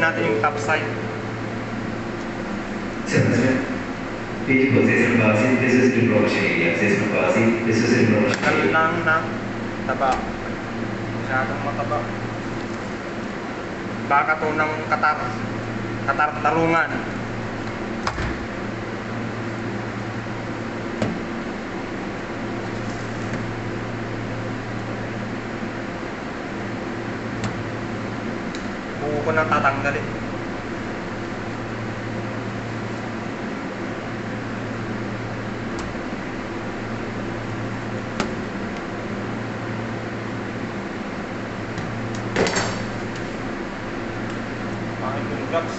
natin yung top side. Page position base, this is improvisation area. Position base, this is improvisation Tagal area. lang ng taba. Masyadong mataba. Baka to ng katartarungan. Buo ko nang tatanggalin. Drugs.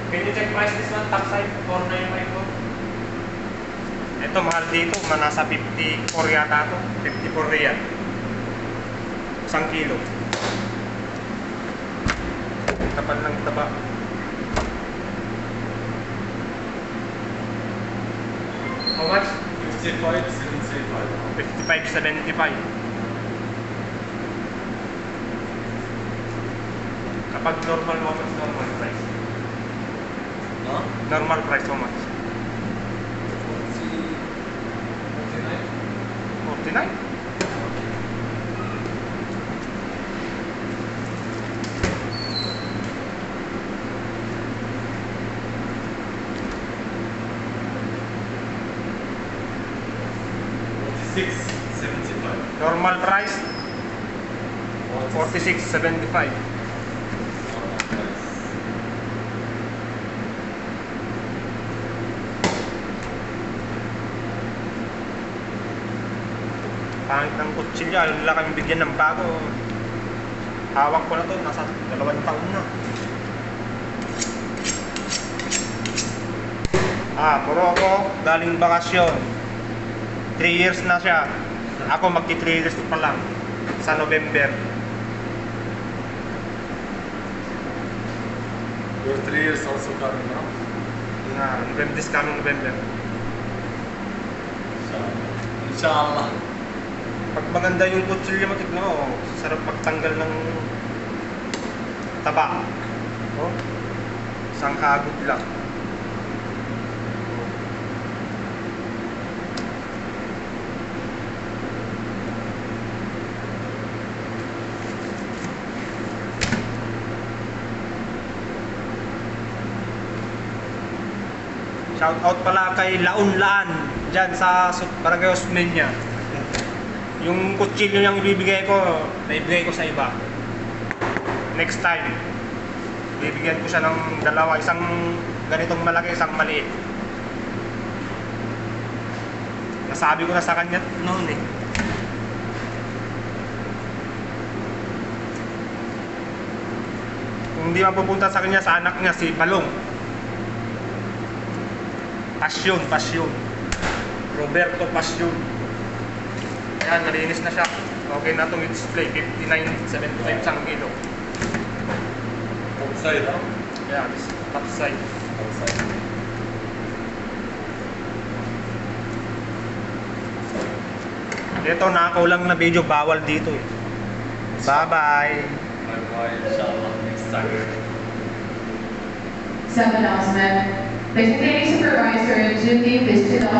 Can you check price this one, top side, 4954? Ito, mahal dito, nasa 54 yata ito, 54 riyal. 1 kilo. Kapal ng taba. How much? 55.75. 55.75. Kapag normal, how much normal price? Huh? Normal price, how much? 49? 49? $46.75. Normal price, 46.75. Pangit ng kutsilyo, ayaw nila kami bigyan ng bago. Hawak ko na to, nasa 2 taon na. Puro ako, galing bakasyon. 3 years na siya. Ako magti 3 years pa lang sa November. Your 3 years also coming now? This coming November. Inshallah. Pag maganda yung kutsilyo mo, tignan mo, sarap magtanggal ng taba. Oh, isang hagod lang. Shout out pala kay Launlaan dyan sa Barangay Osmeña. Yung kutsilyo niyang ibibigay ko, naibigay ko sa iba. Next time, bibigyan ko siya ng dalawa, isang ganitong malaki, isang maliit. Nasabi ko na sa kanya noon eh. Kung hindi mapupunta sa kanya, sa anak niya, si Balong. Pasyon. Roberto Pasyon. Ayan, nalinis na siya. Okay na itong display. 59.75 isang kilo. Outside, huh? Yeah, this top side. Outside. Ito, nakakaulang na video. Bawal dito eh. Bye-bye. Bye-bye, inshallah. Next time. Some announcement. The containing supervisor, Jim Davis to the